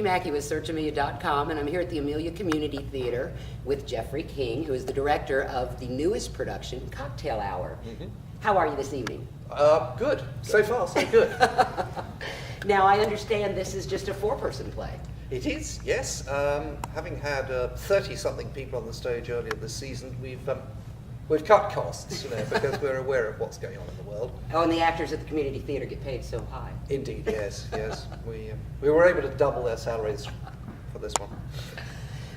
Mackie with SearchAmelia.com, and I'm here at the Amelia Community Theatre with Geoffrey King, who is the director of the newest production, Cocktail Hour. Mm-hmm. How are you this evening? Good. So far, so good. Now, I understand this is just a four-person play. It is, yes. Having had 30-something people on the stage earlier this season, we've cut costs, because we're aware of what's going on in the world. Oh, and the actors at the community theatre get paid so high. Indeed, yes. We were able to double their salaries for this one.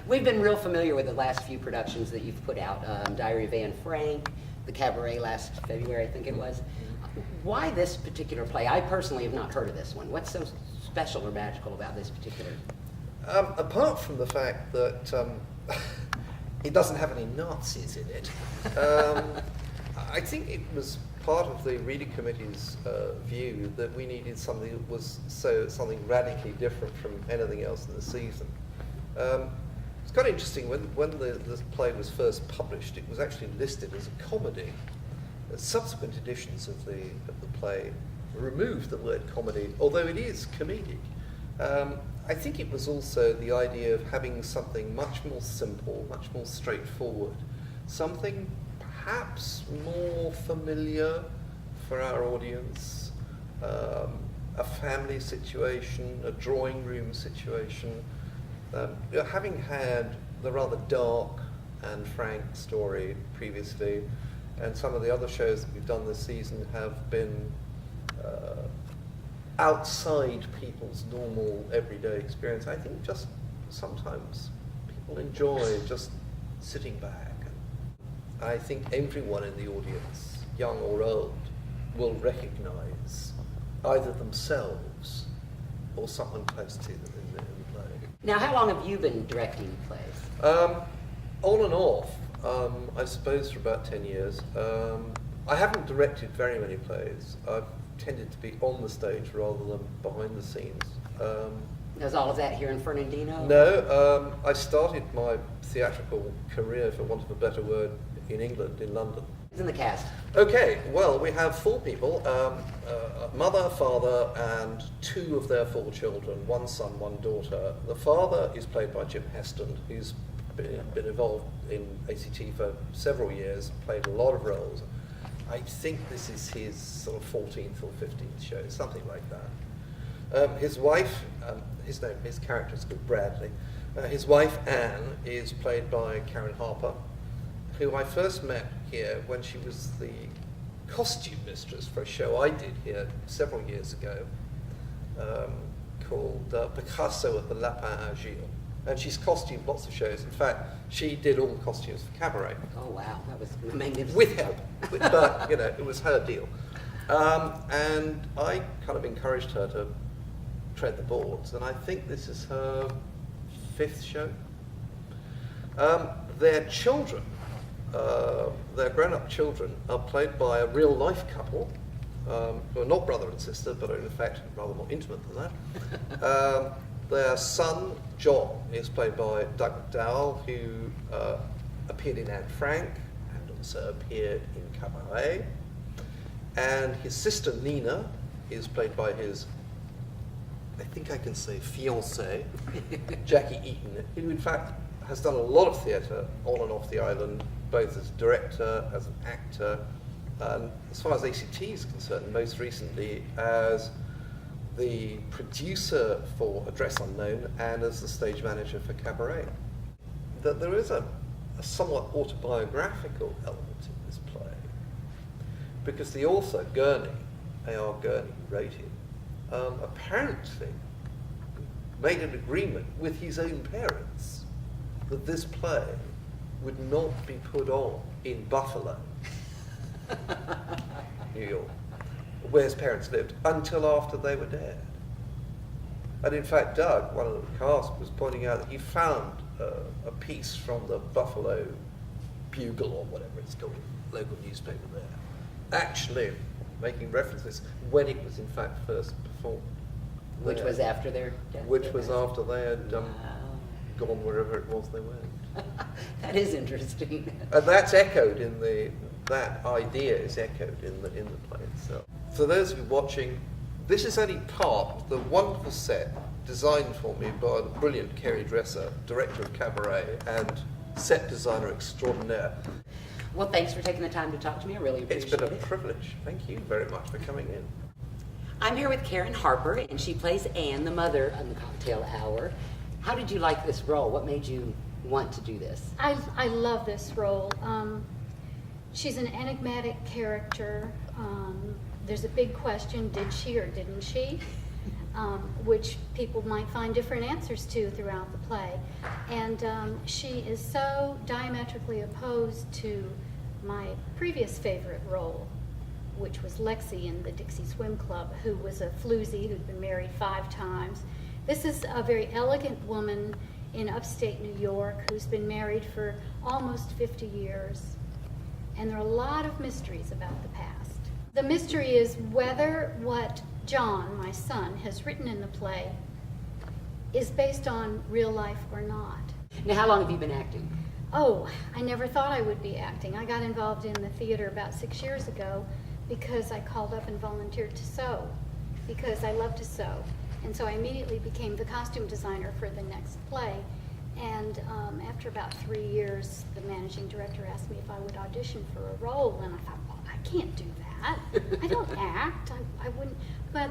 We've been real familiar with the last few productions that you've put out, Diary of Anne Frank, the Cabaret last February, I think it was. Why this particular play? I personally have not heard of this one. What's so special or magical about this particular? Apart from the fact that it doesn't have any Nazis in it, I think it was part of the reading committee's view that we needed something that was something radically different from anything else in the season. It's quite interesting, when the play was first published, it was actually listed as a comedy. Subsequent editions of the play removed the word comedy, although it is comedic. I think it was also the idea of having something much more simple, much more straightforward, something perhaps more familiar for our audience, a family situation, a drawing room situation. Having had the rather dark and frank story previously, and some of the other shows that we've done this season have been outside people's normal everyday experience, I think just sometimes people enjoy just sitting back. And I think everyone in the audience, young or old, will recognise either themselves or someone close to them in the play. Now, how long have you been directing plays? On and off, I suppose for about 10 years. I haven't directed very many plays. I've tended to be on the stage rather than behind the scenes. Was all of that here in Fernandina? No, I started my theatrical career, for want of a better word, in England, in London. Who's in the cast? Okay, well, we have 4 people, mother, father, and 2 of their 4 children, 1 son, 1 daughter. The father is played by Jim Hestand, who's been involved in ACT for several years, played a lot of roles. I think this is his sort of 14th or 15th show, something like that. His wife, his character is called Bradley. His wife, Anne, is played by Karen Harper, who I first met here when she was the costume mistress for a show I did here several years ago, called Picasso at the Lapin Agile. And she's costumed lots of shows. In fact, she did all the costumes for Cabaret. Oh wow, that was magnificent. With help, but it was her deal. And I kind of encouraged her to tread the boards, and I think this is her 5th show. Their children, their grown-up children, are played by a real-life couple, who are not brother and sister, but are in fact rather more intimate than that. Their son, John, is played by Doug McDowell, who appeared in Anne Frank and also appeared in Cabaret. And his sister, Nina, is played by his, I think I can say, fiancée, Jackie Eaton, who in fact has done a lot of theatre on and off the island, both as a director, as an actor, and as far as ACT is concerned, most recently as the producer for Address Unknown and as the stage manager for Cabaret. That there is a somewhat autobiographical element in this play, because the author, Gurney, A.R. Gurney, who wrote it, apparently made an agreement with his own parents that this play would not be put on in Buffalo, New York, where his parents lived, until after they were dead. And in fact, Doug, one of the cast, was pointing out that he found a piece from the Buffalo Bugle, or whatever it's called, local newspaper there, actually making references when it was in fact first performed. Which was after their death? Which was after they had gone wherever it was they went. That is interesting. And that's echoed in that idea is echoed in the play itself. For those of you watching, This is only part of the wonderful set designed for me by the brilliant Kerry Dresser, director of Cabaret and set designer extraordinaire. Well, thanks for taking the time to talk to me. I really appreciate it. It's been a privilege. Thank you very much for coming in. I'm here with Karen Harper, and she plays Anne, the mother, on the Cocktail Hour. How did you like this role? What made you want to do this? I love this role. She's an enigmatic character. There's a big question, did she or didn't she? Which people might find different answers to throughout the play. And she is so diametrically opposed to my previous favorite role, which was Lexi in the Dixie Swim Club, who was a floozy who'd been married 5 times. This is a very elegant woman in upstate New York who's been married for almost 50 years. And there are a lot of mysteries about the past. The mystery is whether what John, my son, has written in the play is based on real life or not. Now, how long have you been acting? Oh, I never thought I would be acting. I got involved in the theater about 6 years ago because I called up and volunteered to sew, because I love to sew. And so I immediately became the costume designer for the next play. And after about 3 years, the managing director asked me if I would audition for a role, and I thought, well, I can't do that. I don't act. I wouldn't. But,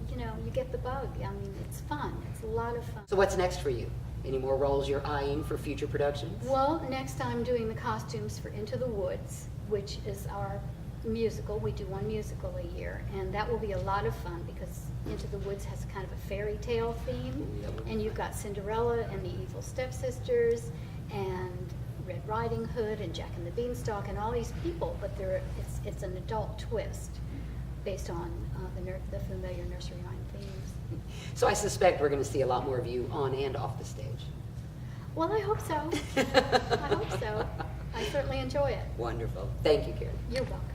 you know, you get the bug. I mean, it's fun. It's a lot of fun. So what's next for you? Any more roles you're eyeing for future productions? Well, next I'm doing the costumes for Into the Woods, which is our musical. We do one musical a year, and that will be a lot of fun because Into the Woods has kind of a fairy tale theme, and you've got Cinderella and the Evil Stepsisters and Red Riding Hood and Jack and the Beanstalk and all these people, but it's an adult twist based on the familiar nursery rhyme themes. So I suspect we're going to see a lot more of you on and off the stage. Well, I hope so. I hope so. I certainly enjoy it. Wonderful. Thank you, Karen. You're welcome.